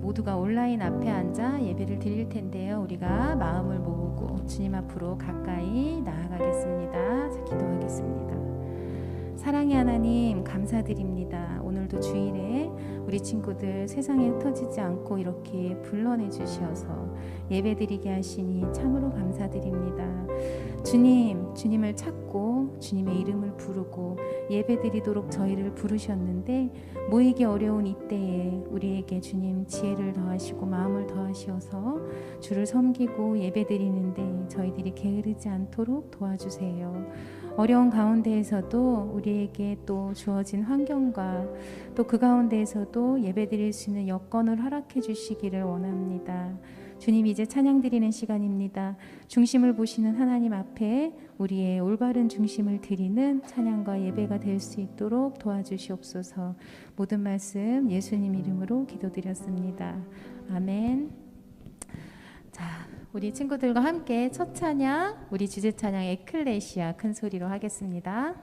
모두가 온라인 앞에 앉아 예배를 드릴 텐데요. 우리가 마음을 모으고 주님 앞으로 가까이 나아가겠습니다. 자, 기도하겠습니다. 사랑의 하나님, 감사드립니다. 오늘도 주일에 우리 친구들 세상에 흩어지지 않고 이렇게 불러내 주셔서 예배드리게 하시니 참으로 감사드립니다. 주님, 주님을 찾고 주님의 이름을 부르고 예배드리도록 저희를 부르셨는데 모이기 어려운 이때에 우리에게 주님 지혜를 더하시고 마음을 더하셔서 주를 섬기고 예배드리는데 저희들이 게으르지 않도록 도와주세요. 어려운 가운데에서도 우리에게 또 주어진 환경과 또 그 가운데에서도 예배드릴 수 있는 여건을 허락해 주시기를 원합니다. 주님, 이제 찬양 드리는 시간입니다. 중심을 보시는 하나님 앞에 우리의 올바른 중심을 드리는 찬양과 예배가 될 수 있도록 도와주시옵소서. 모든 말씀 예수님 이름으로 기도드렸습니다. 아멘. 자, 우리 친구들과 함께 첫 찬양, 우리 주제 찬양 에클레시아 큰 소리로 하겠습니다.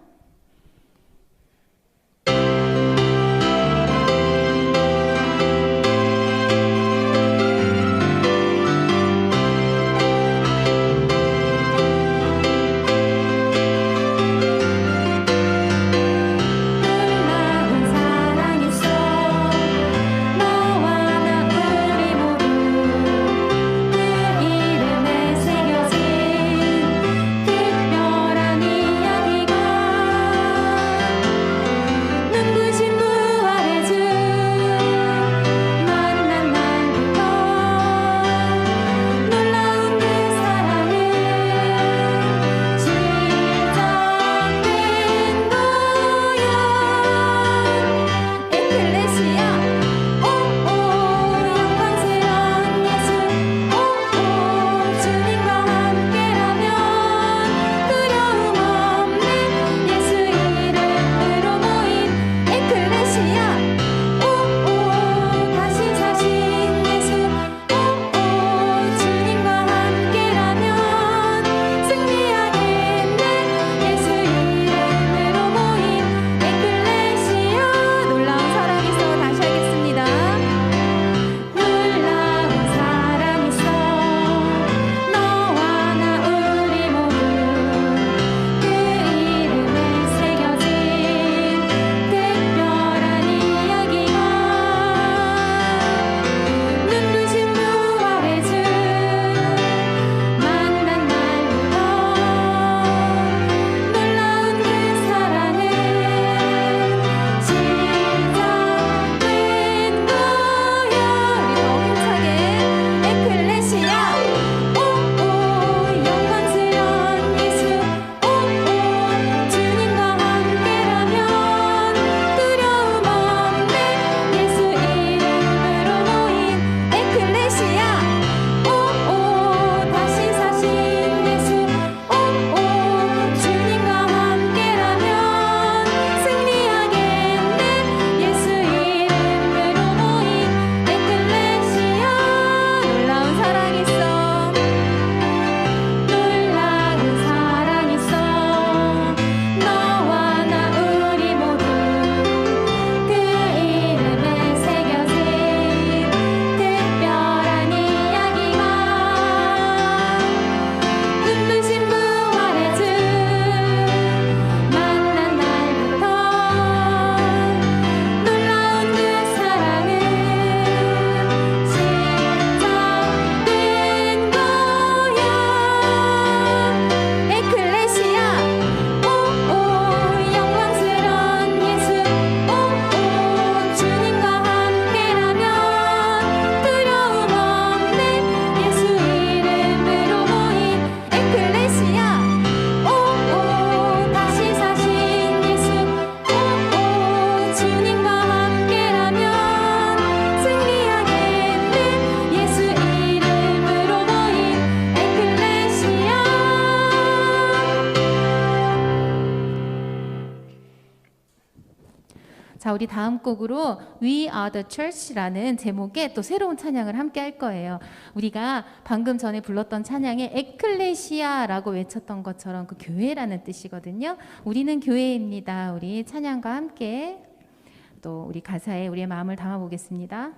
자, 우리 다음 곡으로 We Are the Church라는 제목의 또 새로운 찬양을 함께 할 거예요. 우리가 방금 전에 불렀던 찬양에 에클레시아라고 외쳤던 것처럼 그 교회라는 뜻이거든요. 우리는 교회입니다. 우리 찬양과 함께 또 우리 가사에 우리의 마음을 담아보겠습니다.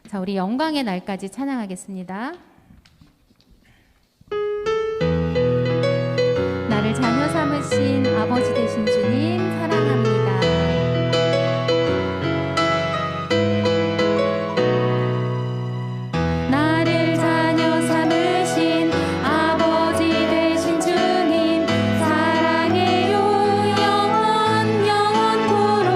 자, 우리 영광의 날까지 찬양하겠습니다. 나를 자녀 삼으신 아버지 되신 주님 사랑합니다. 나를 자녀 삼으신 아버지 되신 주님 사랑해요 영원토록.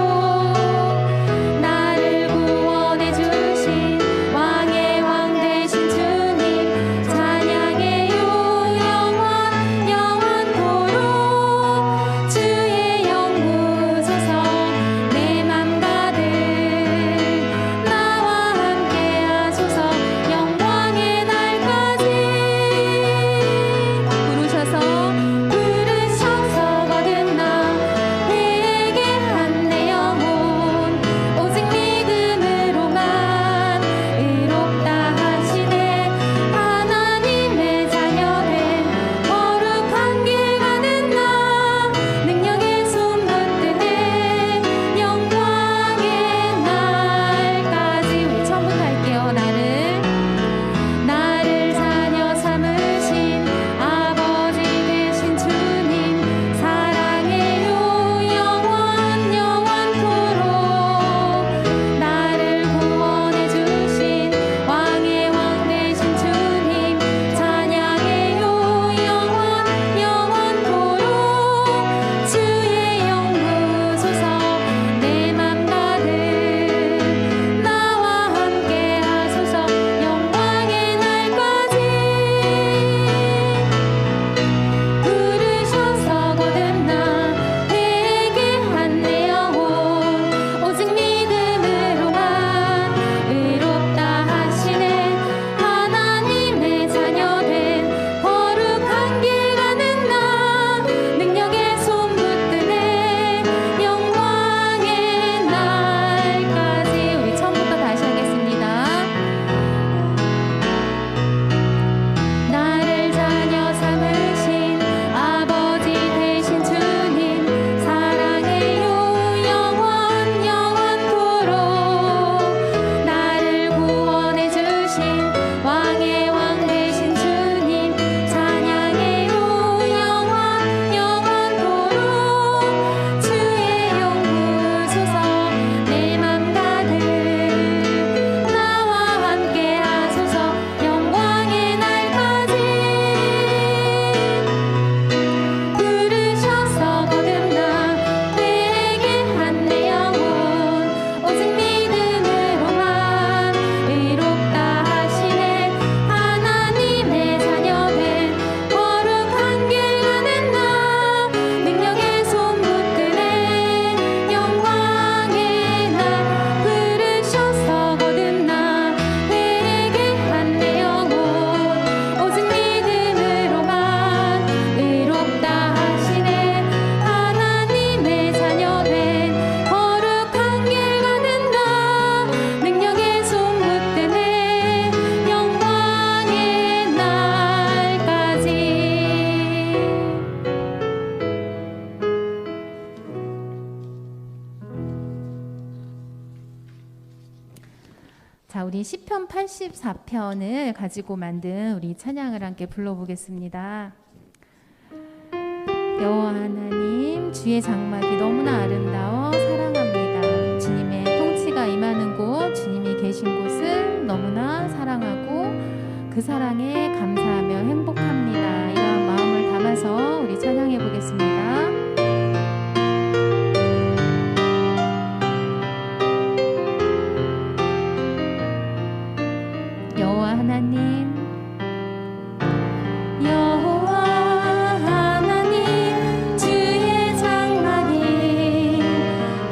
나를 구원해 주신 왕의 왕 되신 주님 찬양해요 영원토록. 주의 영 부으소서 내 맘 가득 나와 함께 하소서 영광의 날까지. 부르셔서 거듭나 회개한 내 영혼 오직 믿음으로만 의롭다 하시네. 하나님의 자녀된 거룩한 길 가는 나 능력의 손 붙드네 영광의 날까지. 우리 처음부터 할게요. 나를 자녀 삼으신 아버지 되신 주님 사랑해요 영원토록. 나를 구원해 주신 왕의 왕 되신 주님 찬양해요 영원토록. 주의 영 부으소서 내 맘 가득 나와 함께 하소서 영광의 날까지. 부르셔서 거듭나 회개한 내 영혼 오직 믿음으로만 의롭다 하시네. 하나님의 자녀된 거룩한 길 가는 나 능력의 손 붙드네 영광의 날까지. 우리 처음부터 다시 하겠습니다. 나를 자녀 삼으신 아버지 되신 주님 사랑해요 영원토록. 나를 구원해 주신 왕의 왕 되신 주님 찬양해요 영원토록. 주의 영 부으소서 내 맘 가득 나와 함께 하소서 영광의 날까지. 부르셔서 거듭나 회개한 내 영혼 오직 믿음으로만 의롭다 하시네. 하나님의 자녀된 거룩한 길 가는 나 능력의 손 붙드네 영광의 날. 부르셔서 거듭나 회개한 내 영혼 오직 믿음으로만 의롭다 하시네. 하나님의 자녀된 거룩한 길 가는 나 능력의 손 붙드네 영광의 날까지. 자, 우리 시편 84편을 가지고 만든 우리 찬양을 함께 불러보겠습니다. 여호와 하나님 주의 장막이 너무나 아름다워 사랑합니다. 주님의 통치가 임하는 곳 주님이 계신 곳을 너무나 사랑하고 그 사랑에 감사하며 행복합니다. 이러한 마음을 담아서 우리 찬양해 보겠습니다. 여호와 하나님 주의 장막이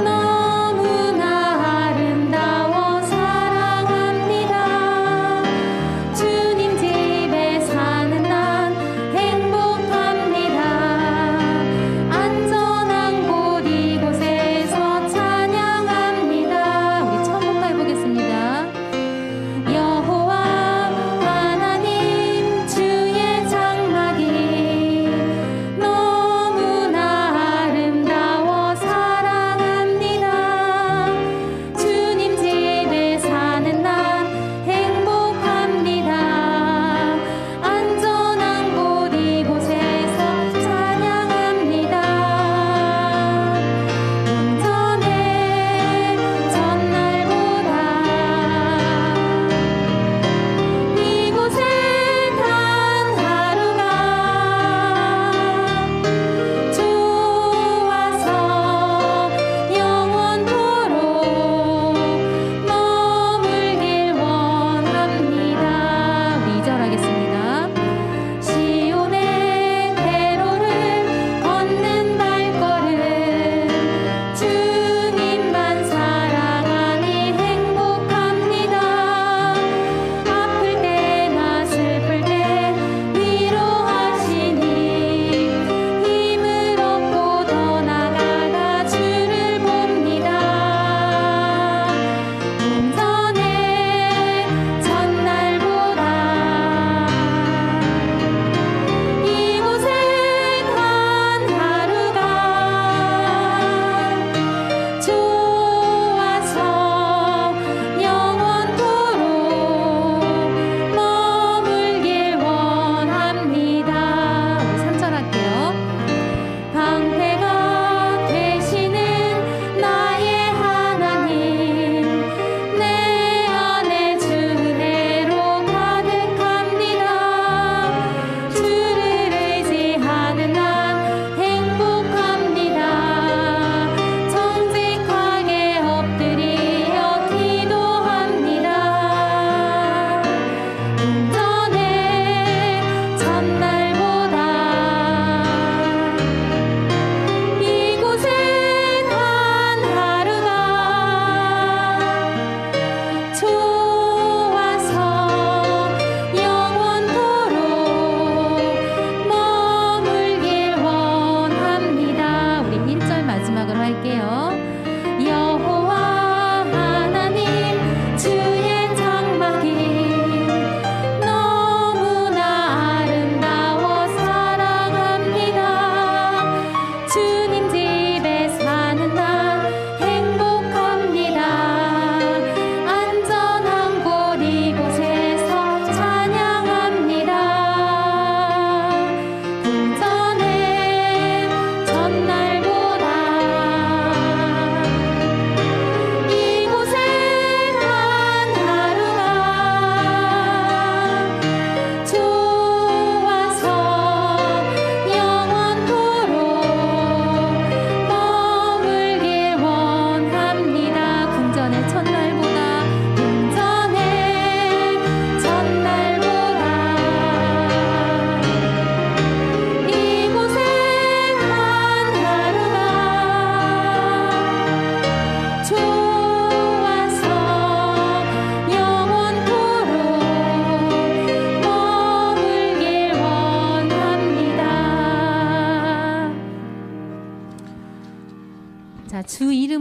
너무나 아름다워 사랑합니다. 주님 집에 사는 난 행복합니다. 안전한 곳 이곳에서 찬양합니다. 우리 처음부터 해보겠습니다. 여호와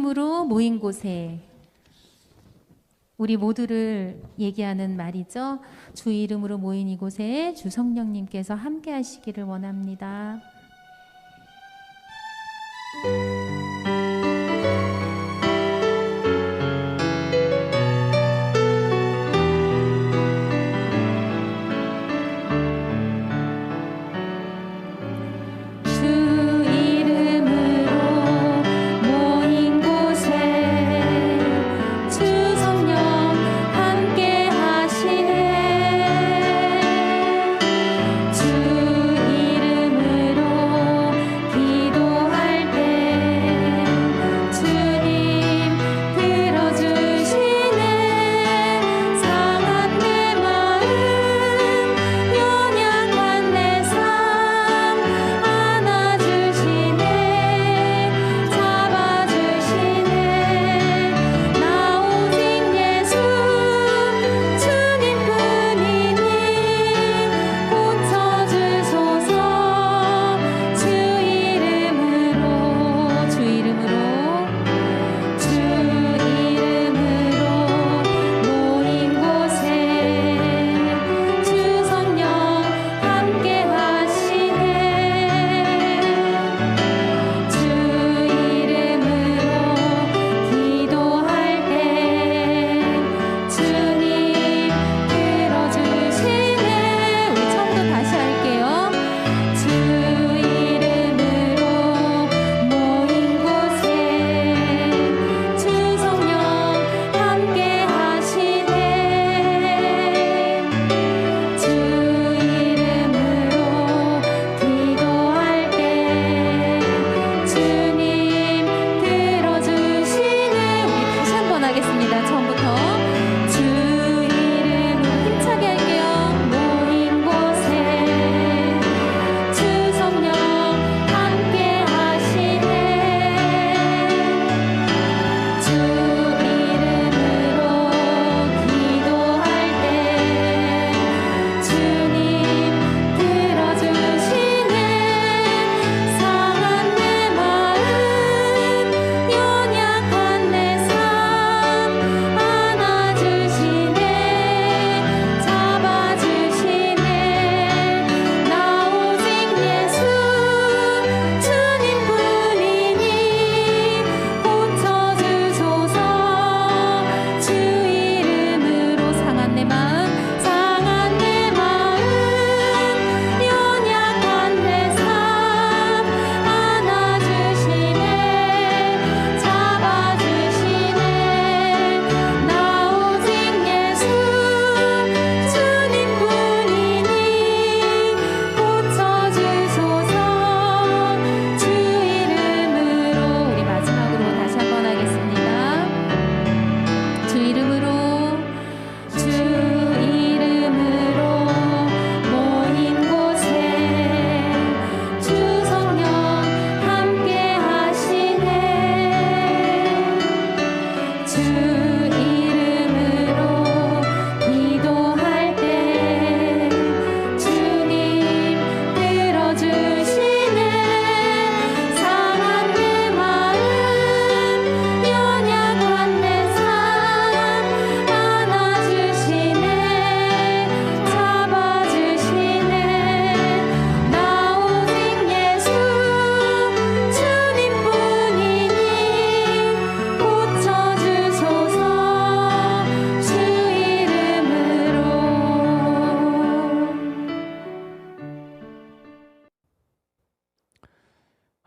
이름으로 모인 곳에, 우리 모두를 얘기하는 말이죠. 주 이름으로 모인 이곳에 주 성령님께서 함께 하시기를 원합니다.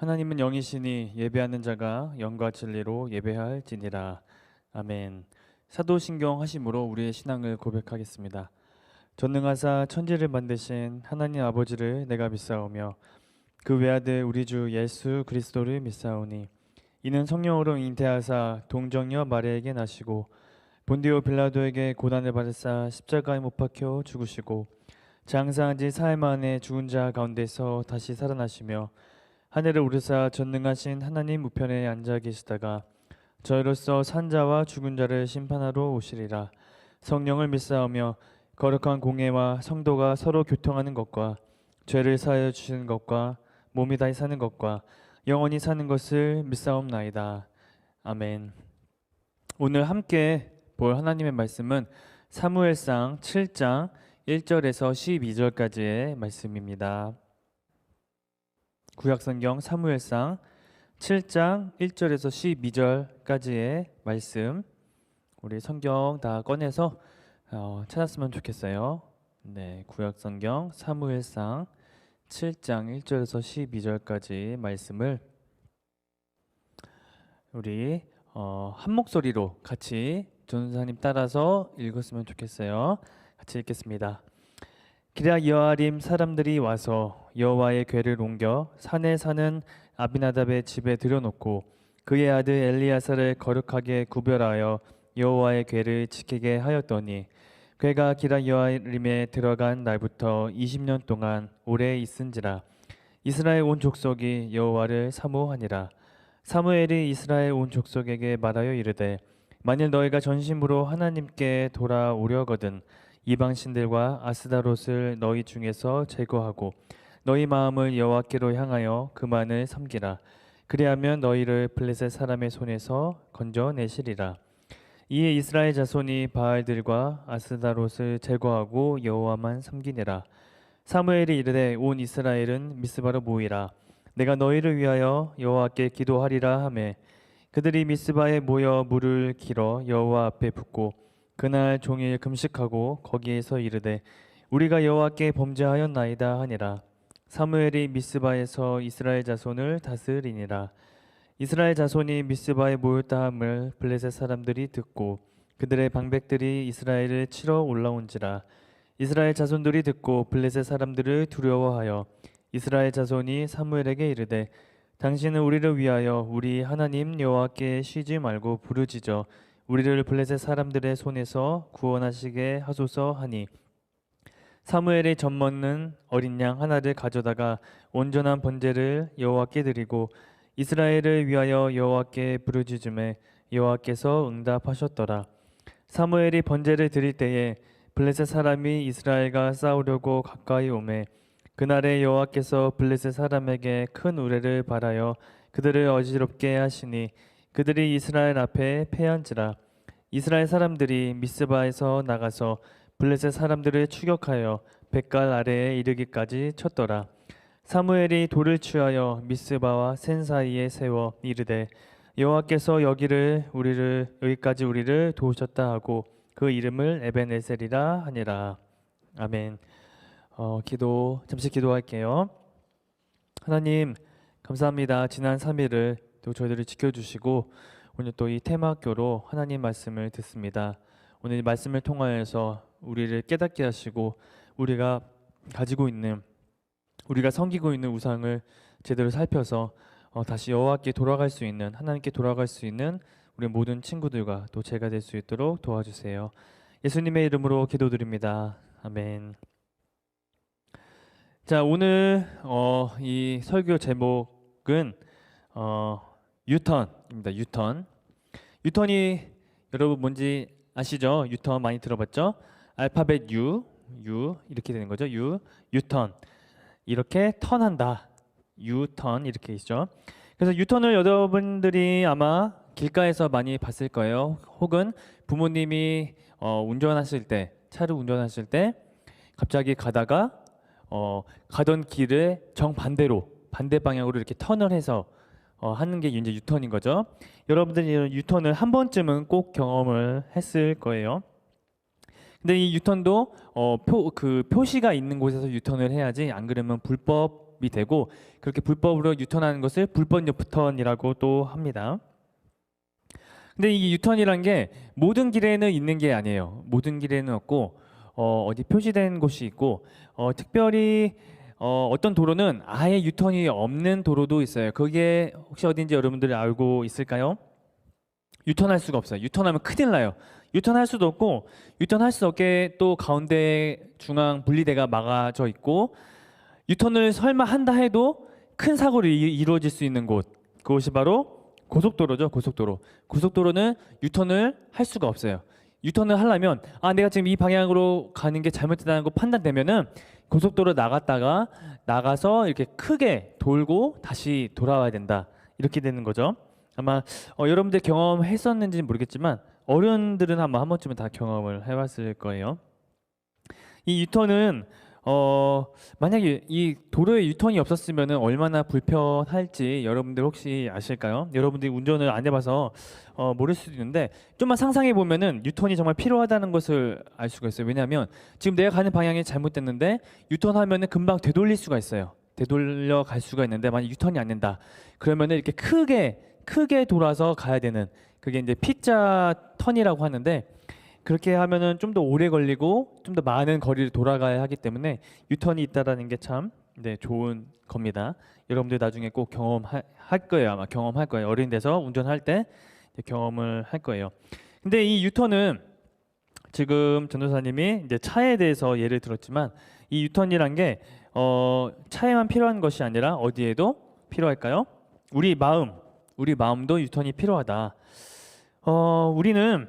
하나님은 영이시니 예배하는 자가 영과 진리로 예배할지니라. 아멘. 사도신경 하심으로 우리의 신앙을 고백하겠습니다. 전능하사 천지를 만드신 하나님 아버지를 내가 믿사오며 그 외아들 우리 주 예수 그리스도를 믿사오니 이는 성령으로 잉태하사 동정녀 마리아에게 나시고 본디오 빌라도에게 고난을 받으사 십자가에 못 박혀 죽으시고 장사한 지 사흘 만에 죽은 자 가운데서 다시 살아나시며 하늘을 오르사 전능하신 하나님 우편에 앉아 계시다가 저희로서 산자와 죽은 자를 심판하러 오시리라. 성령을 믿사오며 거룩한 공예와 성도가 서로 교통하는 것과 죄를 사하여 주시는 것과 몸이 다시 사는 것과 영원히 사는 것을 믿사옵나이다. 아멘. 오늘 함께 볼 하나님의 말씀은 사무엘상 7장 1절에서 12절까지의 말씀입니다. 구약성경 사무엘상 7장 1절에서 12절까지의 말씀, 우리 성경 다 꺼내서 찾았으면 좋겠어요. 네, 구약성경 사무엘상 7장 1절에서 12절까지 말씀을 우리 한 목소리로 같이 전사님 따라서 읽었으면 좋겠어요. 같이 읽겠습니다. 기럇 여아림 사람들이 와서 여호와의 궤를 옮겨 산에 사는 아비나답의 집에 들여놓고 그의 아들 엘리야사를 거룩하게 구별하여 여호와의 궤를 지키게 하였더니 궤가 기럇 여아림에 들어간 날부터 20년 동안 오래 있은지라. 이스라엘 온 족속이 여호와를 사모하니라. 사무엘이 이스라엘 온 족속에게 말하여 이르되 만일 너희가 전심으로 하나님께 돌아오려거든 이방 신들과 아스다롯을 너희 중에서 제거하고 너희 마음을 여호와께로 향하여 그만을 섬기라. 그리하면 너희를 블레셋 사람의 손에서 건져내시리라. 이에 이스라엘 자손이 바알들과 아스다롯을 제거하고 여호와만 섬기니라. 사무엘이 이르되 온 이스라엘은 미스바로 모이라. 내가 너희를 위하여 여호와께 기도하리라 하매 그들이 미스바에 모여 물을 길어 여호와 앞에 붓고 그날 종일 금식하고 거기에서 이르되 우리가 여호와께 범죄하였나이다 하니라. 사무엘이 미스바에서 이스라엘 자손을 다스리니라. 이스라엘 자손이 미스바에 모였다 함을 블레셋 사람들이 듣고 그들의 방백들이 이스라엘을 치러 올라온지라. 이스라엘 자손들이 듣고 블레셋 사람들을 두려워하여 이스라엘 자손이 사무엘에게 이르되 당신은 우리를 위하여 우리 하나님 여호와께 쉬지 말고 부르짖어 우리를 블레셋 사람들의 손에서 구원하시게 하소서 하니 사무엘이 젖먹는 어린 양 하나를 가져다가 온전한 번제를 여호와께 드리고 이스라엘을 위하여 여호와께 부르짖음에 여호와께서 응답하셨더라. 사무엘이 번제를 드릴 때에 블레셋 사람이 이스라엘과 싸우려고 가까이 오매 그날에 여호와께서 블레셋 사람에게 큰 우레를 발하여 그들을 어지럽게 하시니 그들이 이스라엘 앞에 패한지라. 이스라엘 사람들이 미스바에서 나가서 블레셋 사람들을 추격하여 뱃갈 아래에 이르기까지 쳤더라. 사무엘이 돌을 취하여 미스바와 센 사이에 세워 이르되 여호와께서 여기까지 우리를 도우셨다 하고 그 이름을 에벤에셀이라 하니라. 아멘. 잠시 기도할게요. 하나님 감사합니다. 지난 3일을 또 저희들을 지켜주시고 오늘 또 이 테마학교로 하나님 말씀을 듣습니다. 오늘 이 말씀을 통하여서 우리를 깨닫게 하시고 우리가 섬기고 있는 우상을 제대로 살펴서 다시 여호와께 돌아갈 수 있는, 하나님께 돌아갈 수 있는 우리 모든 친구들과 또 제가 될 수 있도록 도와주세요. 예수님의 이름으로 기도드립니다. 아멘. 자, 오늘 이 설교 제목은 유턴입니다. 유턴이 여러분 뭔지 아시죠? 유턴 많이 들어봤죠? 알파벳 U 이렇게 되는 거죠. 유턴. 이렇게 턴한다. 유턴 이렇게 있죠. 그래서 유턴을 여러분들이 아마 길가에서 많이 봤을 거예요. 혹은 부모님이 차를 운전하실 때 갑자기 가다가 가던 길에 반대 방향으로 이렇게 턴을 해서 하는 게 이제 유턴인 거죠. 여러분들이 이런 유턴을 한 번쯤은 꼭 경험을 했을 거예요. 근데 이 유턴도 표시가 있는 곳에서 유턴을 해야지, 안 그러면 불법이 되고, 그렇게 불법으로 유턴하는 것을 불법 유턴이라고 또 합니다. 근데 이 유턴이란 게 모든 길에는 있는 게 아니에요. 모든 길에는 없고 어디 표시된 곳이 있고 특별히 어떤 도로는 아예 유턴이 없는 도로도 있어요. 그게 혹시 어딘지 여러분들이 알고 있을까요? 유턴할 수가 없어요. 유턴하면 큰일 나요. 유턴할 수도 없고, 유턴할 수 없게 또 가운데 중앙 분리대가 막아져 있고, 유턴을 설마 한다 해도 큰 사고를 이루어질 수 있는 곳, 그것이 바로 고속도로죠. 고속도로는 유턴을 할 수가 없어요. 유턴을 하려면 내가 지금 이 방향으로 가는 게 잘못됐다는 거 판단되면은 고속도로 나가서 이렇게 크게 돌고 다시 돌아와야 된다, 이렇게 되는 거죠. 아마 여러분들 경험했었는지는 모르겠지만 어른들은 아마 한 번쯤은 다 경험을 해봤을 거예요. 이 유턴은 만약에 이 도로에 유턴이 없었으면 얼마나 불편할지 여러분들 혹시 아실까요? 여러분들이 운전을 안 해봐서 모를 수도 있는데 좀만 상상해 보면은 유턴이 정말 필요하다는 것을 알 수가 있어요. 왜냐하면 지금 내가 가는 방향이 잘못됐는데 유턴하면은 금방 되돌릴 수가 있어요. 되돌려 갈 수가 있는데 만약 유턴이 안 된다. 그러면은 이렇게 크게 돌아서 가야 되는, 그게 이제 P자 턴이라고 하는데, 그렇게 하면은 좀 더 오래 걸리고 좀 더 많은 거리를 돌아가야 하기 때문에 유턴이 있다라는 게 참 좋은 겁니다. 여러분들 나중에 꼭 경험할 거예요. 아마 경험할 거예요. 어린 돼서 운전할 때 경험을 할 거예요. 근데 이 유턴은 지금 전도사님이 이제 차에 대해서 예를 들었지만 이 유턴이란 게 차에만 필요한 것이 아니라 어디에도 필요할까요? 우리 마음도 유턴이 필요하다. 우리는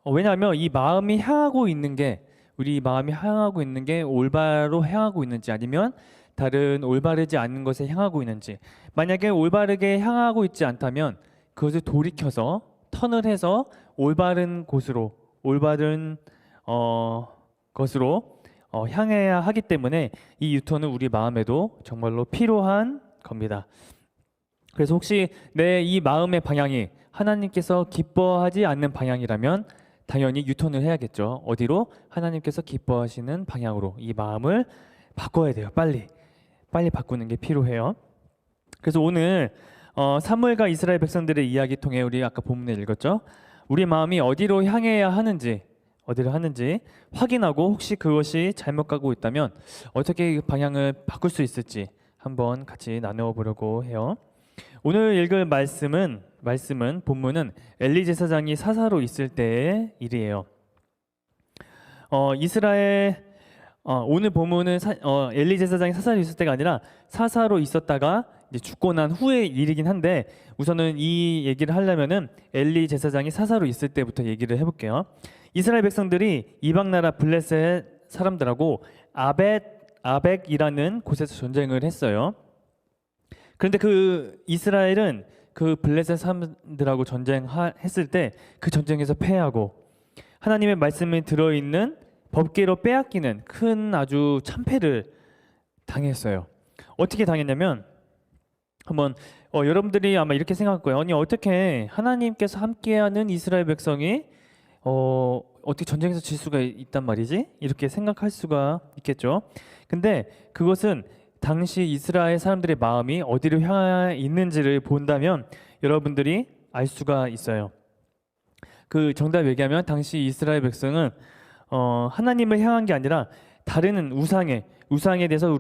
왜냐하면 이 마음이 향하고 있는 게, 우리 마음이 향하고 있는 게 올바로 향하고 있는지 아니면 다른 올바르지 않은 것에 향하고 있는지, 만약에 올바르게 향하고 있지 않다면 그것을 돌이켜서 턴을 해서 올바른 곳으로, 올바른 것으로 향해야 하기 때문에 이 유턴은 우리 마음에도 정말로 필요한 겁니다. 그래서 혹시 내 이 마음의 방향이 하나님께서 기뻐하지 않는 방향이라면 당연히 유턴을 해야겠죠. 어디로? 하나님께서 기뻐하시는 방향으로 이 마음을 바꿔야 돼요. 빨리 바꾸는 게 필요해요. 그래서 오늘 사무엘과 이스라엘 백성들의 이야기 통해 우리 아까 본문에 읽었죠. 우리 마음이 어디로 향해야 하는지, 어디로 하는지 확인하고 혹시 그것이 잘못 가고 있다면 어떻게 방향을 바꿀 수 있을지 한번 같이 나누어 보려고 해요. 오늘 읽을 본문은 엘리 제사장이 사사로 있을 때의 일이에요. 오늘 본문은 엘리 제사장이 사사로 있을 때가 아니라 사사로 있었다가 이제 죽고 난 후의 일이긴 한데, 우선은 이 얘기를 하려면은 엘리 제사장이 사사로 있을 때부터 얘기를 해볼게요. 이스라엘 백성들이 이방 나라 블레셋 사람들하고 아벡이라는 곳에서 전쟁을 했어요. 그런데 그 이스라엘은 그 블레셋 사람들하고 전쟁했을 때 그 전쟁에서 패하고 하나님의 말씀이 들어있는 법궤로 빼앗기는 큰 아주 참패를 당했어요. 어떻게 당했냐면, 한번 여러분들이 아마 이렇게 생각할 거예요. 아니 어떻게 하나님께서 함께하는 이스라엘 백성이 어떻게 전쟁에서 질 수가 있단 말이지? 이렇게 생각할 수가 있겠죠. 근데 그것은 당시 이스라엘 사람들의 마음이 어디로 향해 있는지를 본다면 여러분들이 알 수가 있어요. 그 정답 얘기하면 당시 이스라엘 백성은 하나님을 향한 게 아니라 다른 우상에 대해서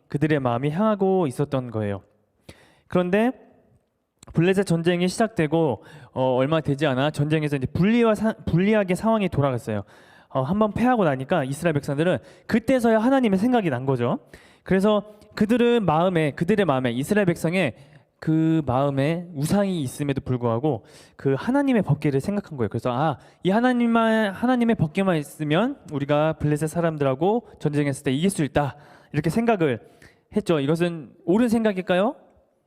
그들의 마음이 향하고 있었던 거예요. 그런데 블레셋 전쟁이 시작되고 얼마 되지 않아 전쟁에서 이제 불리하게 상황이 돌아갔어요. 한번 패하고 나니까 이스라엘 백성들은 그때서야 하나님의 생각이 난 거죠. 그래서 그들의 마음에 이스라엘 백성의 그 마음에 우상이 있음에도 불구하고 그 하나님의 법궤를 생각한 거예요. 그래서 이 하나님의 법궤만 있으면 우리가 블레셋 사람들하고 전쟁했을 때 이길 수 있다, 이렇게 생각을 했죠. 이것은 옳은 생각일까요?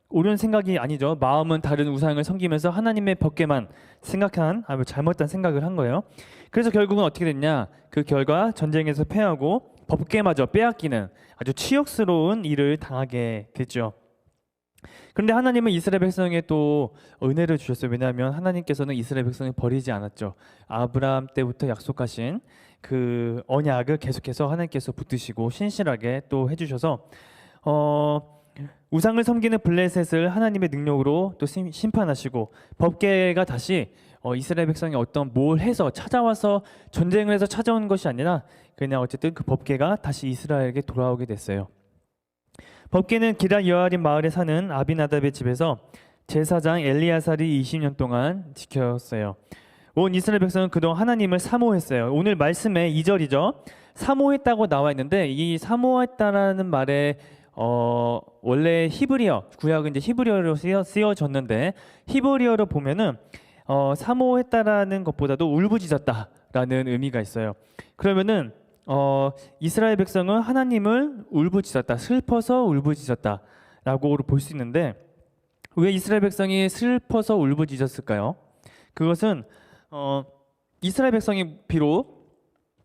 옳은 생각이 아니죠. 마음은 다른 우상을 섬기면서 하나님의 법궤만 생각한 아주 잘못된 생각을 한 거예요. 그래서 결국은 어떻게 됐냐? 그 결과 전쟁에서 패하고 법궤마저 빼앗기는 아주 치욕스러운 일을 당하게 됐죠. 그런데 하나님은 이스라엘 백성에 또 은혜를 주셨어요. 왜냐하면 하나님께서는 이스라엘 백성을 버리지 않았죠. 아브라함 때부터 약속하신 그 언약을 계속해서 하나님께서 붙드시고 신실하게 또 해주셔서 우상을 섬기는 블레셋을 하나님의 능력으로 또 심판하시고, 법궤가 다시 이스라엘 백성이 어떤 뭘 해서 찾아와서 전쟁을 해서 찾아온 것이 아니라 그냥 어쨌든 그 법궤가 다시 이스라엘에게 돌아오게 됐어요. 법궤는 기럇 여아림 마을에 사는 아비나답의 집에서 제사장 엘리야살이 20년 동안 지켰어요. 온 이스라엘 백성은 그동안 하나님을 사모했어요. 오늘 말씀의 2절이죠. 사모했다고 나와 있는데 이 사모했다라는 말에 원래 히브리어, 구약은 이제 히브리어로 쓰여졌는데 히브리어로 보면은 사모했다라는 것보다도 울부짖었다라는 의미가 있어요. 그러면은 이스라엘 백성은 하나님을 울부짖었다, 슬퍼서 울부짖었다라고 볼 수 있는데, 왜 이스라엘 백성이 슬퍼서 울부짖었을까요? 그것은 이스라엘 백성이 비록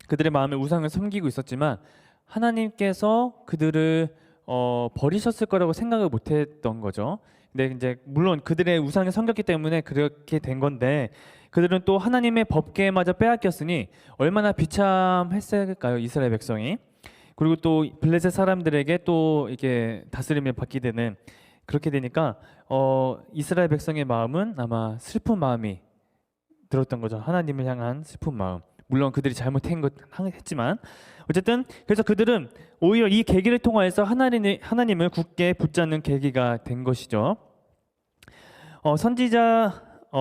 그들의 마음에 우상을 섬기고 있었지만 하나님께서 그들을 버리셨을 거라고 생각을 못했던 거죠. 근데 이제 물론 그들의 우상을 섬겼기 때문에 그렇게 된 건데 그들은 또 하나님의 법궤마저 빼앗겼으니 얼마나 비참했을까요, 이스라엘 백성이. 그리고 또 블레셋 사람들에게 또 이게 다스림을 받게 되는 그렇게 되니까 이스라엘 백성의 마음은 아마 슬픈 마음이 들었던 거죠. 하나님을 향한 슬픈 마음. 물론 그들이 잘못한 것 했지만 어쨌든 그래서 그들은 오히려 이 계기를 통하여서 하나님을 굳게 붙잡는 계기가 된 것이죠.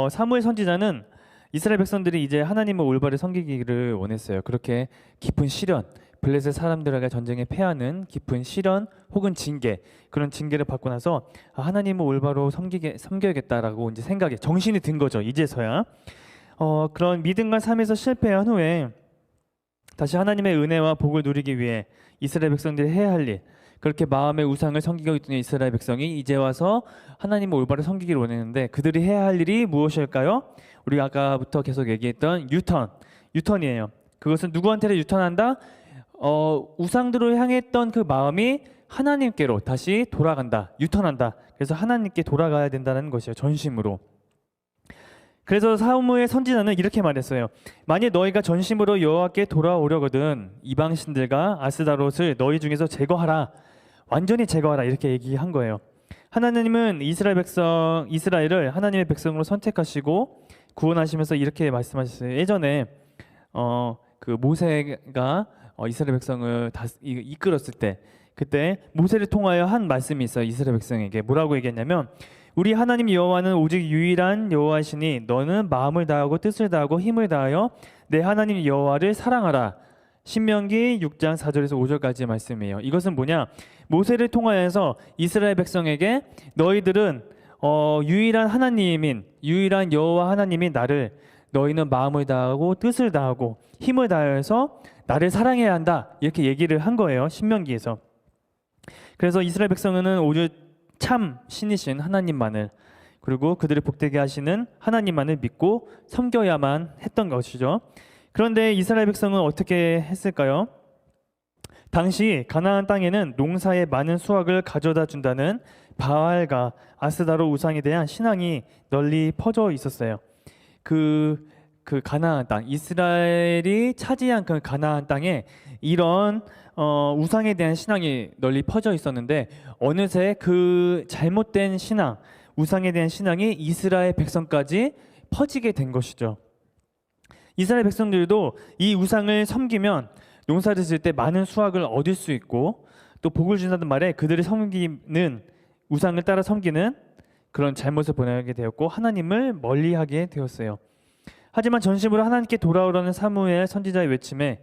사무엘 선지자는 이스라엘 백성들이 이제 하나님을 올바르게 섬기기를 원했어요. 그렇게 깊은 시련, 블레셋 사람들에게 전쟁에 패하는 깊은 시련 혹은 징계, 그런 징계를 받고 나서 하나님을 올바로 섬겨야겠다라고 이제 생각에 정신이 든 거죠. 이제서야 그런 믿음과 삶에서 실패한 후에 다시 하나님의 은혜와 복을 누리기 위해 이스라엘 백성들이 해야 할 일, 그렇게 마음의 우상을 섬기고 있던 이스라엘 백성이 이제 와서 하나님을 올바로 섬기기를 원했는데 그들이 해야 할 일이 무엇일까요? 우리가 아까부터 계속 얘기했던 유턴이에요. 그것은 누구한테를 유턴한다? 우상들을 향했던 그 마음이 하나님께로 다시 돌아간다, 유턴한다. 그래서 하나님께 돌아가야 된다는 것이에요, 전심으로. 그래서 사무엘 선지자는 이렇게 말했어요. 만일 너희가 전심으로 여호와께 돌아오려거든 이방 신들과 아스다롯을 너희 중에서 제거하라, 완전히 제거하라, 이렇게 얘기한 거예요. 하나님은 이스라엘을 하나님의 백성으로 선택하시고 구원하시면서 이렇게 말씀하셨어요. 예전에 그 모세가 이스라엘 백성을 이끌었을 때 그때 모세를 통하여 한 말씀이 있어요. 이스라엘 백성에게 뭐라고 얘기했냐면 우리 하나님 여호와는 오직 유일한 여호와시니 너는 마음을 다하고 뜻을 다하고 힘을 다하여 내 하나님 여호와를 사랑하라. 신명기 6장 4절에서 5절까지의 말씀이에요. 이것은 뭐냐? 모세를 통하여서 이스라엘 백성에게 너희들은 유일한 여호와 하나님인 나를 너희는 마음을 다하고 뜻을 다하고 힘을 다해서 나를 사랑해야 한다, 이렇게 얘기를 한 거예요, 신명기에서. 그래서 이스라엘 백성은 오직 참 신이신 하나님만을, 그리고 그들을 복되게 하시는 하나님만을 믿고 섬겨야만 했던 것이죠. 그런데 이스라엘 백성은 어떻게 했을까요? 당시 가나안 땅에는 농사의 많은 수확을 가져다 준다는 바알과 아스다로 우상에 대한 신앙이 널리 퍼져 있었어요. 그 가나안 땅, 이스라엘이 차지한 그 가나안 땅에 이런 우상에 대한 신앙이 널리 퍼져 있었는데 어느새 그 잘못된 신앙, 우상에 대한 신앙이 이스라엘 백성까지 퍼지게 된 것이죠. 이스라엘 백성들도 이 우상을 섬기면 농사를 지을 때 많은 수확을 얻을 수 있고 또 복을 준다는 말에 그들이 섬기는 우상을 따라 섬기는 그런 잘못을 범하게 되었고 하나님을 멀리하게 되었어요. 하지만 전심으로 하나님께 돌아오라는 사무엘 선지자의 외침에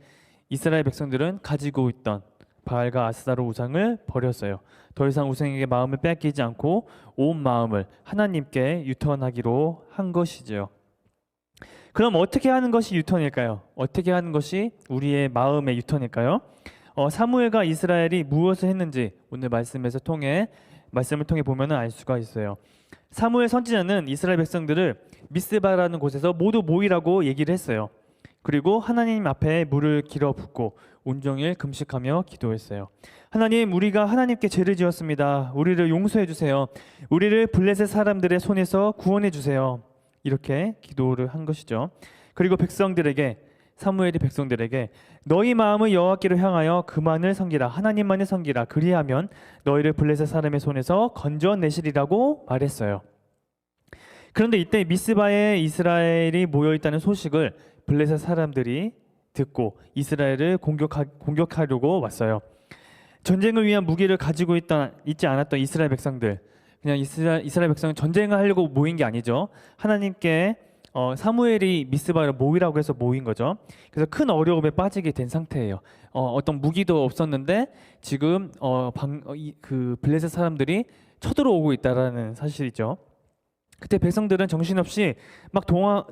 이스라엘 백성들은 가지고 있던 바알과 아스다로 우상을 버렸어요. 더 이상 우상에게 마음을 빼앗기지 않고 온 마음을 하나님께 유턴하기로 한 것이죠. 그럼 어떻게 하는 것이 유턴일까요? 어떻게 하는 것이 우리의 마음의 유턴일까요? 사무엘과 이스라엘이 무엇을 했는지 오늘 말씀을 통해 보면은 알 수가 있어요. 사무엘 선지자는 이스라엘 백성들을 미스바라는 곳에서 모두 모이라고 얘기를 했어요. 그리고 하나님 앞에 물을 길어 붓고 온종일 금식하며 기도했어요. 하나님, 우리가 하나님께 죄를 지었습니다. 우리를 용서해 주세요. 우리를 블레셋 사람들의 손에서 구원해 주세요. 이렇게 기도를 한 것이죠. 그리고 사무엘이 백성들에게 너희 마음을 여호와께로 향하여 그만을 섬기라, 하나님만을 섬기라. 그리하면 너희를 블레셋 사람의 손에서 건져내시리라고 말했어요. 그런데 이때 미스바에 이스라엘이 모여 있다는 소식을 블레셋 사람들이 듣고 이스라엘을 공격하려고 왔어요. 전쟁을 위한 무기를 가지고 있지 않았던 이스라엘 백성들, 그냥 이스라엘 백성은 전쟁을 하려고 모인 게 아니죠. 하나님께 사무엘이 미스바를 모이라고 해서 모인 거죠. 그래서 큰 어려움에 빠지게 된 상태예요. 어떤 무기도 없었는데 지금 그 블레셋 사람들이 쳐들어오고 있다라는 사실이죠. 그때 백성들은 정신없이 막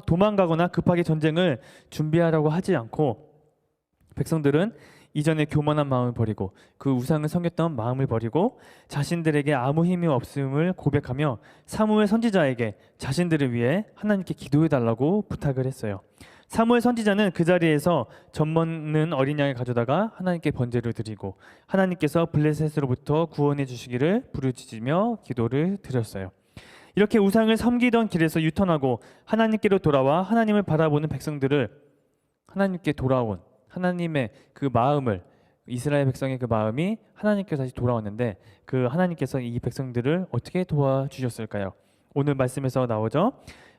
도망가거나 급하게 전쟁을 준비하려고 하지 않고 백성들은 이전에 교만한 마음을 버리고 그 우상을 섬겼던 마음을 버리고 자신들에게 아무 힘이 없음을 고백하며 사무엘 선지자에게 자신들을 위해 하나님께 기도해 달라고 부탁을 했어요. 사무엘 선지자는 그 자리에서 젖먹는 어린 양을 가져다가 하나님께 번제를 드리고 하나님께서 블레셋으로부터 구원해 주시기를 부르짖으며 기도를 드렸어요. 이렇게 우상을 섬기던 길에서 유턴하고 하나님께로 돌아와 하나님을 바라보는 백성들을 하나님께 돌아온 하나님의 그 마음을 이스라엘 백성의 그 마음이 하나님께 다시 돌아왔는데 그 하나님께서 이 백성들을 어떻게 도와주셨을까요? 오늘 말씀에서 나오죠.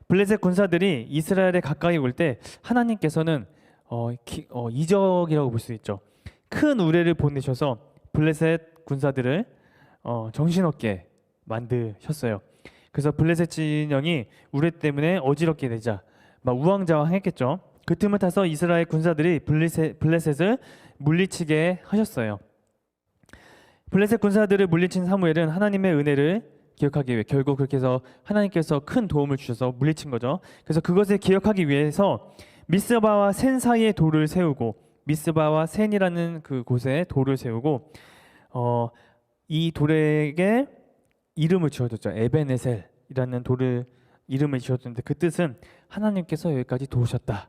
블레셋 군사들이 이스라엘에 가까이 올 때 하나님께서는 이적이라고 볼 수 있죠. 큰 우레를 보내셔서 블레셋 군사들을 정신없게 만드셨어요. 그래서 블레셋 진영이 우레 때문에 어지럽게 되자 막 우왕좌왕했겠죠. 그 틈을 타서 이스라엘 군사들이 블레셋을 물리치게 하셨어요. 블레셋 군사들을 물리친 사무엘은 하나님의 은혜를 기억하기 위해 결국 그렇게 해서 하나님께서 큰 도움을 주셔서 물리친 거죠. 그래서 그것을 기억하기 위해서 미스바와 센 사이에 돌을 세우고 미스바와 센이라는 그 곳에 돌을 세우고 이 돌에게 이름을 지어줬죠. 에베네셀이라는 돌을 이름을 지어줬는데 그 뜻은 하나님께서 여기까지 도우셨다는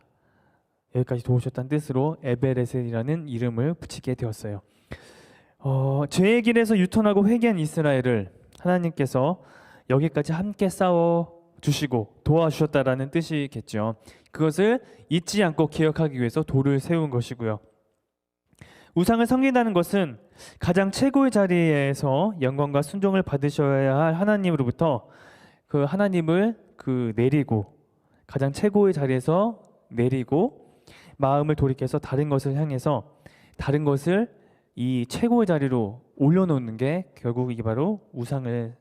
뜻으로 에베레셀이라는 이름을 붙이게 되었어요. 죄의 길에서 유턴하고 회개한 이스라엘을 하나님께서 여기까지 함께 싸워 주시고 도와주셨다라는 뜻이겠죠. 그것을 잊지 않고 기억하기 위해서 돌을 세운 것이고요. 우상을 섬긴다는 것은 가장 최고의 자리에서 영광과 순종을 받으셔야 할 하나님으로부터 그 하나님을 내리고 가장 최고의 자리에서 내리고 마음을 돌이켜서 다른 것을 향해서 다른 것을 이 최고의 자리로 올려놓는 게 결국 이게 바로 우상을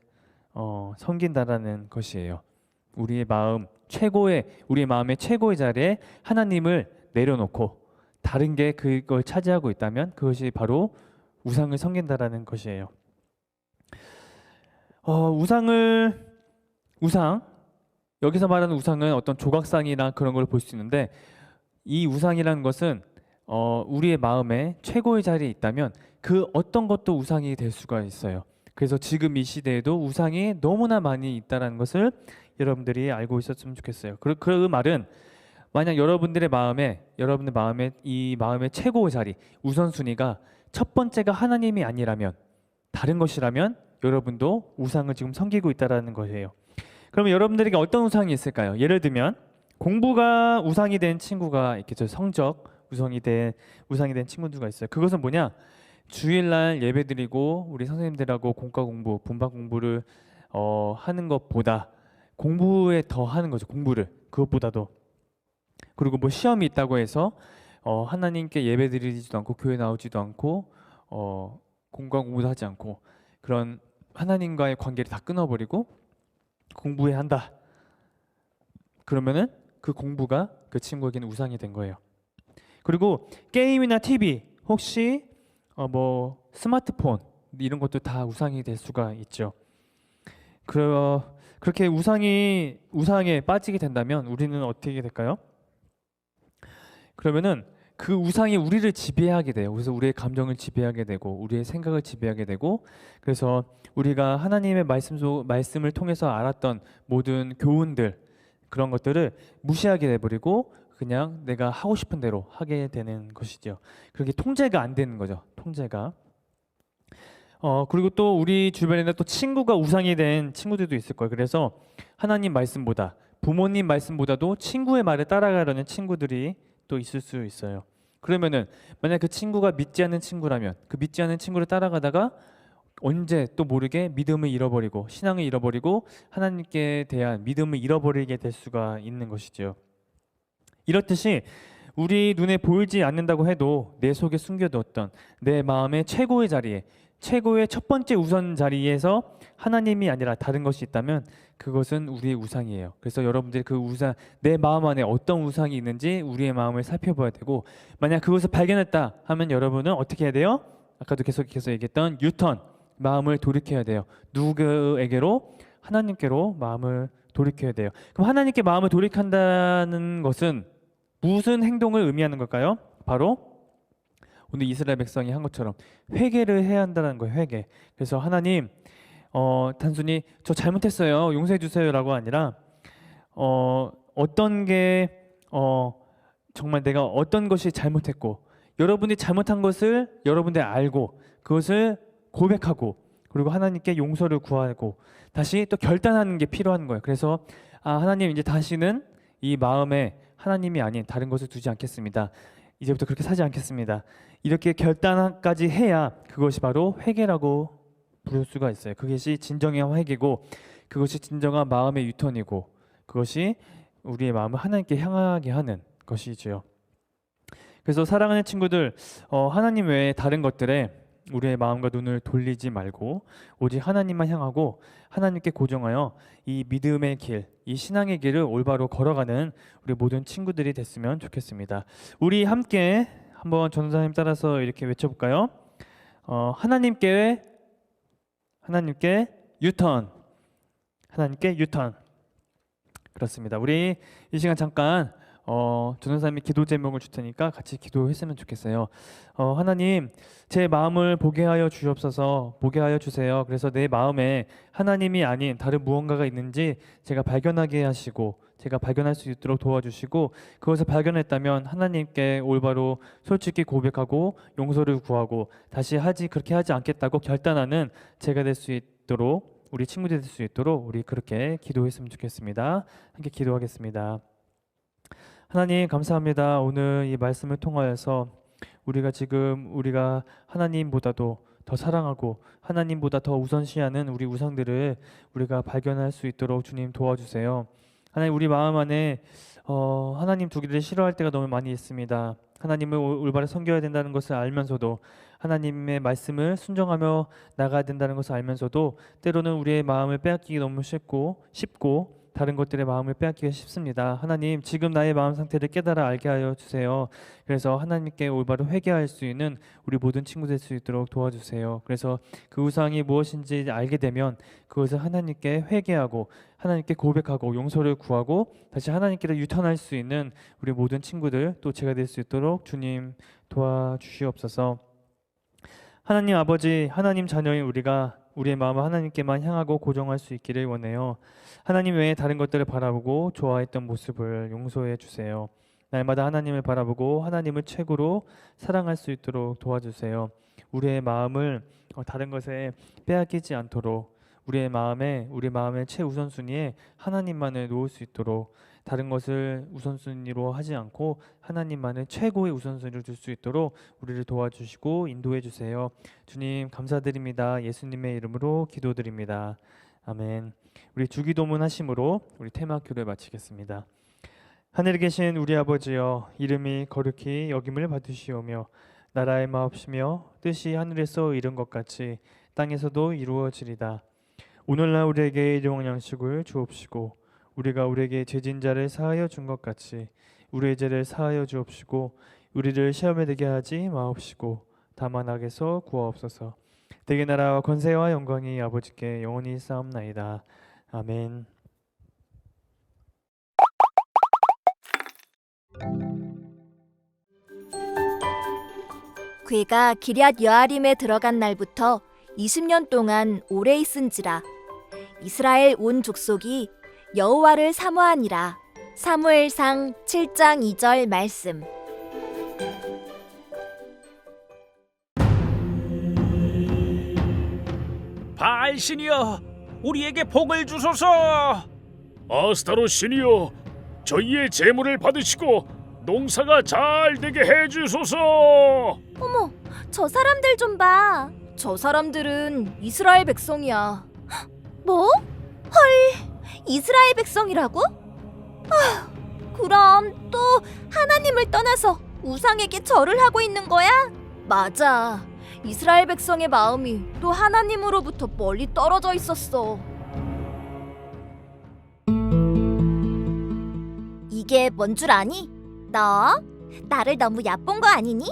섬긴다라는 것이에요. 우리의 마음의 최고의 자리에 하나님을 내려놓고 다른 게 그걸 차지하고 있다면 그것이 바로 우상을 섬긴다라는 것이에요. 여기서 말하는 우상은 어떤 조각상이나 그런 걸 볼 수 있는데 이 우상이라는 것은 우리의 마음에 최고의 자리에 있다면 그 어떤 것도 우상이 될 수가 있어요. 그래서 지금 이 시대에도 우상이 너무나 많이 있다는 것을 여러분들이 알고 있었으면 좋겠어요. 그 말은 만약 여러분들 마음에 이 마음의 최고의 자리, 우선순위가 첫 번째가 하나님이 아니라면 다른 것이라면 여러분도 우상을 지금 섬기고 있다는 것이에요. 그러면 여러분들에게 어떤 우상이 있을까요? 예를 들면 공부가 우상이 된 친구가 있겠죠. 성적 우상이 된 친구들가 있어요. 그것은 뭐냐? 주일날 예배드리고 우리 선생님들하고 공과 공부, 분반 공부를 하는 것보다 공부에 더 하는 거죠. 공부를 그것보다도. 그리고 뭐 시험이 있다고 해서 하나님께 예배드리지도 않고 교회 나오지도 않고 공과 공부도 하지 않고 그런 하나님과의 관계를 다 끊어버리고 공부해야 한다. 그러면은 그 공부가 그 친구에게는 우상이 된 거예요. 그리고 게임이나 TV 혹시 스마트폰 이런 것도 다 우상이 될 수가 있죠. 그렇게 우상에 빠지게 된다면 우리는 어떻게 될까요? 그러면은 그 우상이 우리를 지배하게 돼요. 그래서 우리의 감정을 지배하게 되고 우리의 생각을 지배하게 되고 그래서 우리가 하나님의 말씀을 통해서 알았던 모든 교훈들 그런 것들을 무시하게 돼버리고 그냥 내가 하고 싶은 대로 하게 되는 것이죠. 그렇게 통제가 안 되는 거죠. 통제가. 그리고 또 우리 주변에는 또 친구가 우상이 된 친구들도 있을 거예요. 그래서 하나님 말씀보다 부모님 말씀보다도 친구의 말을 따라가려는 친구들이 또 있을 수 있어요. 그러면은 만약 그 친구가 믿지 않는 친구라면 그 믿지 않는 친구를 따라가다가 언제 또 모르게 믿음을 잃어버리고 신앙을 잃어버리고 하나님께 대한 믿음을 잃어버리게 될 수가 있는 것이죠. 이렇듯이 우리 눈에 보이지 않는다고 해도 내 속에 숨겨두었던 내 마음의 최고의 자리에 최고의 첫 번째 우선 자리에서 하나님이 아니라 다른 것이 있다면 그것은 우리의 우상이에요. 그래서 여러분들이 그 우상, 내 마음 안에 어떤 우상이 있는지 우리의 마음을 살펴봐야 되고 만약 그것을 발견했다 하면 여러분은 어떻게 해야 돼요? 아까도 계속 얘기했던 유턴, 마음을 돌이켜야 돼요. 누구에게로? 하나님께로 마음을 돌이켜야 돼요. 그럼 하나님께 마음을 돌이킨다는 것은 무슨 행동을 의미하는 걸까요? 바로 오늘 이스라엘 백성이 한 것처럼 회개를 해야 한다는 거예요. 회개. 그래서 하나님 단순히 저 잘못했어요, 용서해 주세요라고 아니라 어떤 게 정말 내가 어떤 것이 잘못했고 여러분이 잘못한 것을 여러분들이 알고 그것을 고백하고 그리고 하나님께 용서를 구하고 다시 또 결단하는 게 필요한 거예요. 그래서 하나님 이제 다시는 이 마음에 하나님이 아닌 다른 것을 두지 않겠습니다. 이제부터 그렇게 사지 않겠습니다. 이렇게 결단까지 해야 그것이 바로 회개라고 부를 수가 있어요. 그것이 진정한 회개고 그것이 진정한 마음의 유턴이고 그것이 우리의 마음을 하나님께 향하게 하는 것이지요. 그래서 사랑하는 친구들, 하나님 외에 다른 것들에 우리의 마음과 눈을 돌리지 말고 오직 하나님만 향하고 하나님께 고정하여 이 믿음의 길, 이 신앙의 길을 올바로 걸어가는 우리 모든 친구들이 됐으면 좋겠습니다. 우리 함께 한번 전도사님 따라서 이렇게 외쳐볼까요? 하나님께 유턴, 하나님께 유턴. 그렇습니다. 우리 이 시간 잠깐 전도사님이 기도 제목을 줄 테니까 같이 기도했으면 좋겠어요. 하나님, 제 마음을 보게 하여 주옵소서. 보게 하여 주세요. 그래서 내 마음에 하나님이 아닌 다른 무언가가 있는지 제가 발견하게 하시고 제가 발견할 수 있도록 도와주시고 그것을 발견했다면 하나님께 올바로 솔직히 고백하고 용서를 구하고 다시 그렇게 하지 않겠다고 결단하는 제가 될 수 있도록 우리 친구들이 될 수 있도록 우리 그렇게 기도했으면 좋겠습니다. 함께 기도하겠습니다. 하나님 감사합니다. 오늘 이 말씀을 통하여서 우리가 하나님보다도 더 사랑하고 하나님보다 더 우선시하는 우리 우상들을 우리가 발견할 수 있도록 주님 도와주세요. 하나님, 우리 마음 안에 하나님 두기를 싫어할 때가 너무 많이 있습니다. 하나님을 올바로 섬겨야 된다는 것을 알면서도 하나님의 말씀을 순종하며 나가야 된다는 것을 알면서도 때로는 우리의 마음을 빼앗기기 너무 쉽고 다른 것들의 마음을 빼앗기가 쉽습니다. 하나님, 지금 나의 마음 상태를 깨달아 알게 하여 주세요. 그래서 하나님께 올바로 회개할 수 있는 우리 모든 친구 될 수 있도록 도와주세요. 그래서 그 우상이 무엇인지 알게 되면 그것을 하나님께 회개하고 하나님께 고백하고 용서를 구하고 다시 하나님께로 유턴할 수 있는 우리 모든 친구들 또 제가 될 수 있도록 주님 도와주시옵소서. 하나님 아버지, 하나님 자녀인 우리가 우리의 마음을 하나님께만 향하고 고정할 수 있기를 원해요. 하나님 외에 다른 것들을 바라보고 좋아했던 모습을 용서해 주세요. 날마다 하나님을 바라보고 하나님을 최고로 사랑할 수 있도록 도와주세요. 우리의 마음을 다른 것에 빼앗기지 않도록 우리 마음의 최우선순위에 하나님만을 놓을 수 있도록 다른 것을 우선순위로 하지 않고 하나님만을 최고의 우선순위를 줄 수 있도록 우리를 도와주시고 인도해 주세요. 주님 감사드립니다. 예수님의 이름으로 기도드립니다. 아멘. 우리 주기도문 하심으로 우리 테마교를 마치겠습니다. 하늘에 계신 우리 아버지여, 이름이 거룩히 여김을 받으시오며 나라의 마옵시며 뜻이 하늘에서 이룬 것 같이 땅에서도 이루어지리다. 오늘날 우리에게 일용할 양식을 주옵시고 우리가 우리에게 죄진 자를 사하여 준 것 같이 우리의 죄를 사하여 주옵시고 우리를 시험에 들게 하지 마옵시고 다만 악에서 구하옵소서. 대개 나라와 권세와 영광이 아버지께 영원히 싸움나이다. 아멘. 괴가 기럇 여아림에 들어간 날부터 20년 동안 오래 있은지라. 이스라엘 온 족속이 여호와를 사모하니라. 사무엘상 7장 2절 말씀. 바알 신이여, 우리에게 복을 주소서. 아스타롯 신이여, 저희의 재물을 받으시고 농사가 잘 되게 해주소서. 어머, 저 사람들 좀 봐. 저 사람들은 이스라엘 백성이야. 뭐? 헐, 이스라엘 백성이라고? 그럼 또 하나님을 떠나서 우상에게 절을 하고 있는 거야? 맞아. 이스라엘 백성의 마음이 또 하나님으로부터 멀리 떨어져 있었어. 이게 뭔 줄 아니? 너 나를 너무 얕본 거 아니니?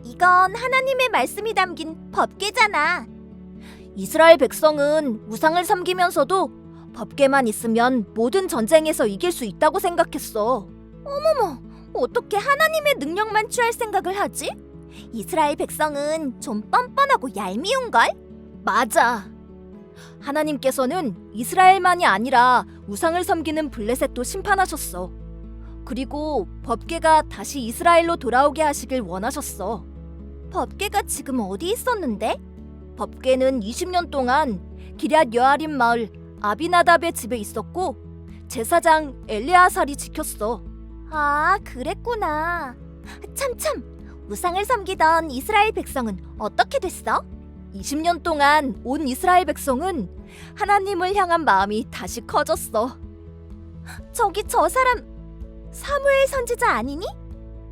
이건 하나님의 말씀이 담긴 법궤잖아. 이스라엘 백성은 우상을 섬기면서도 법궤만 있으면 모든 전쟁에서 이길 수 있다고 생각했어. 어머머, 어떻게 하나님의 능력만 취할 생각을 하지? 이스라엘 백성은 좀 뻔뻔하고 얄미운걸? 맞아. 하나님께서는 이스라엘만이 아니라 우상을 섬기는 블레셋도 심판하셨어. 그리고 법궤가 다시 이스라엘로 돌아오게 하시길 원하셨어. 법궤가 지금 어디 있었는데? 법궤는 20년 동안 기럇 여아림 마을 아비나답의 집에 있었고 제사장 엘레아살이 지켰어. 아, 그랬구나. 참. 우상을 섬기던 이스라엘 백성은 어떻게 됐어? 20년 동안 온 이스라엘 백성은 하나님을 향한 마음이 다시 커졌어. 저기 저 사람 사무엘 선지자 아니니?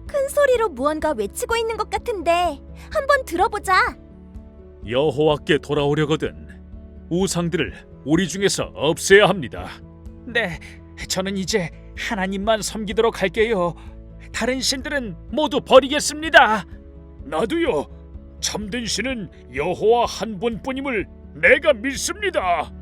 큰 소리로 무언가 외치고 있는 것 같은데 한번 들어보자. 여호와께 돌아오려거든 우상들을 우리 중에서 없애야 합니다. 네, 저는 이제 하나님만 섬기도록 할게요. 다른 신들은 모두 버리겠습니다. 나도요. 참된 신은 여호와 한 분뿐임을 내가 믿습니다.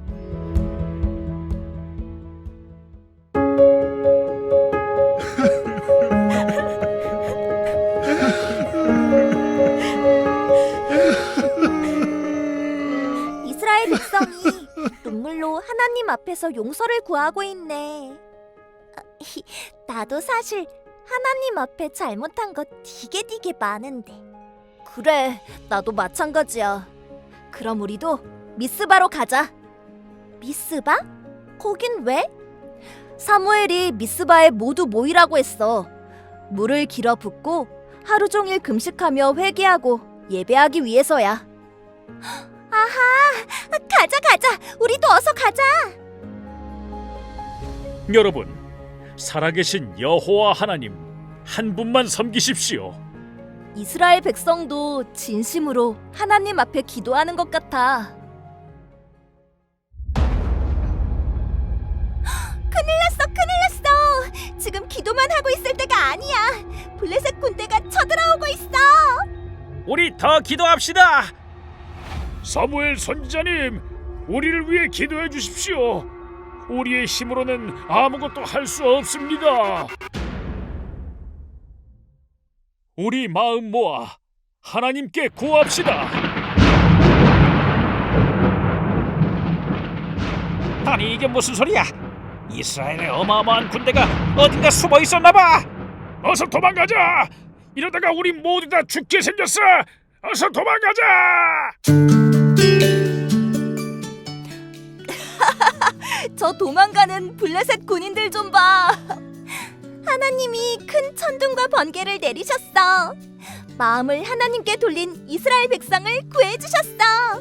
이스라엘 백성이 눈물로 하나님 앞에서 용서를 구하고 있네. 나도 사실 하나님 앞에 잘못한 거 되게 많은데. 그래, 나도 마찬가지야. 그럼 우리도 미스바로 가자. 미스바? 거긴 왜? 사무엘이 미스바에 모두 모이라고 했어. 물을 길어 붓고 하루 종일 금식하며 회개하고 예배하기 위해서야. 아하, 가자. 우리도 어서 가자. 여러분, 살아계신 여호와 하나님 한 분만 섬기십시오. 이스라엘 백성도 진심으로 하나님 앞에 기도하는 것 같아. 큰일 났어. 지금 기도만 하고 있을 때가 아니야. 블레셋 군대가 쳐들어오고 있어. 우리 더 기도합시다. 사무엘 선지자님, 우리를 위해 기도해 주십시오. 우리의 힘으로는 아무것도 할 수 없습니다. 우리 마음 모아 하나님께 구합시다. 아니 이게 무슨 소리야? 이스라엘의 어마어마한 군대가 어딘가 숨어 있었나 봐. 어서 도망가자. 이러다가 우리 모두 다 죽게 생겼어. 어서 도망가자. 저 도망가는 블레셋 군인들 좀 봐. 하나님이 큰 천둥과 번개를 내리셨어. 마음을 하나님께 돌린 이스라엘 백성을 구해주셨어.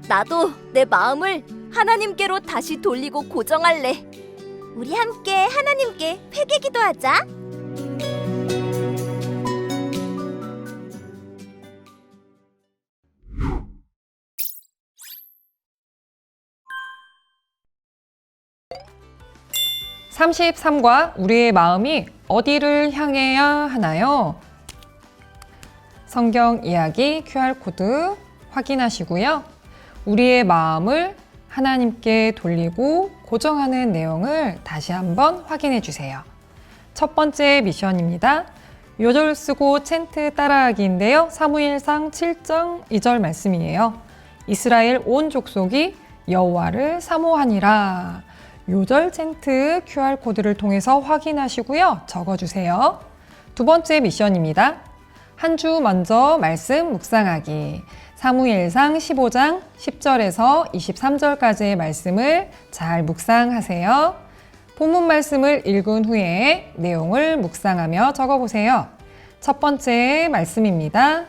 나도 내 마음을 하나님께로 다시 돌리고 고정할래. 우리 함께 하나님께 회개 기도하자. (33과) 우리의 마음이 어디를 향해야 하나요? 성경 이야기 QR코드 확인하시고요. 우리의 마음을 하나님께 돌리고 고정하는 내용을 다시 한번 확인해 주세요. 첫 번째 미션입니다. 요절 쓰고 챈트 따라하기인데요. 사무엘상 7장 2절 말씀이에요. 이스라엘 온 족속이 여호와를 사모하니라. 요절 챈트 QR코드를 통해서 확인하시고요. 적어주세요. 두 번째 미션입니다. 한 주 먼저 말씀 묵상하기. 사무엘상 15장 10절에서 23절까지의 말씀을 잘 묵상하세요. 본문 말씀을 읽은 후에 내용을 묵상하며 적어보세요. 첫 번째 말씀입니다.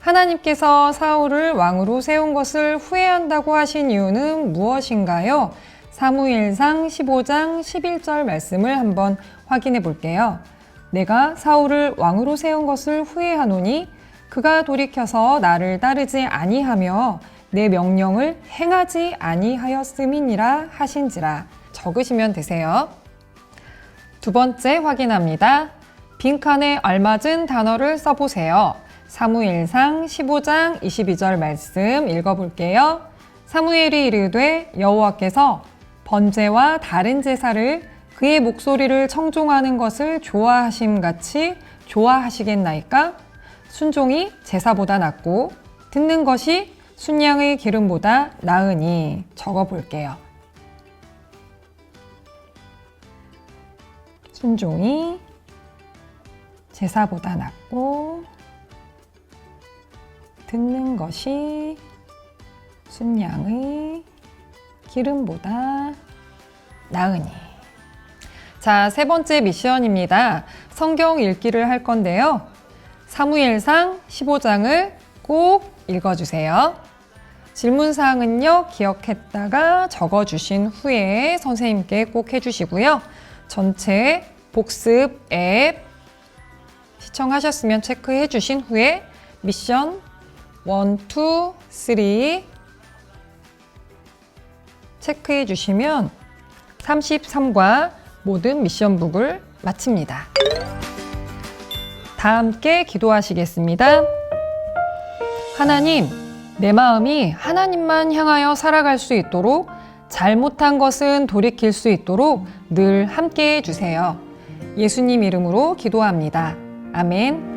하나님께서 사울을 왕으로 세운 것을 후회한다고 하신 이유는 무엇인가요? 사무엘상 15장 11절 말씀을 한번 확인해 볼게요. 내가 사울을 왕으로 세운 것을 후회하노니 그가 돌이켜서 나를 따르지 아니하며 내 명령을 행하지 아니하였음이니라 하신지라. 적으시면 되세요. 두 번째 확인합니다. 빈칸에 알맞은 단어를 써보세요. 사무엘상 15장 22절 말씀 읽어볼게요. 사무엘이 이르되 여호와께서 번제와 다른 제사를 그의 목소리를 청종하는 것을 좋아하심같이 좋아하시겠나이까? 순종이 제사보다 낫고 듣는 것이 순양의 기름보다 나으니 적어 볼게요. 순종이 제사보다 낫고 듣는 것이 순양의 기름보다 나으니. 자, 세 번째 미션입니다. 성경 읽기를 할 건데요. 사무엘상 15장을 꼭 읽어주세요. 질문사항은요, 기억했다가 적어주신 후에 선생님께 꼭 해주시고요. 전체 복습 앱 시청하셨으면 체크해 주신 후에 미션 1, 2, 3 체크해 주시면 33과 모든 미션북을 마칩니다. 다 함께 기도하시겠습니다. 하나님, 내 마음이 하나님만 향하여 살아갈 수 있도록, 잘못한 것은 돌이킬 수 있도록 늘 함께 해주세요. 예수님 이름으로 기도합니다. 아멘.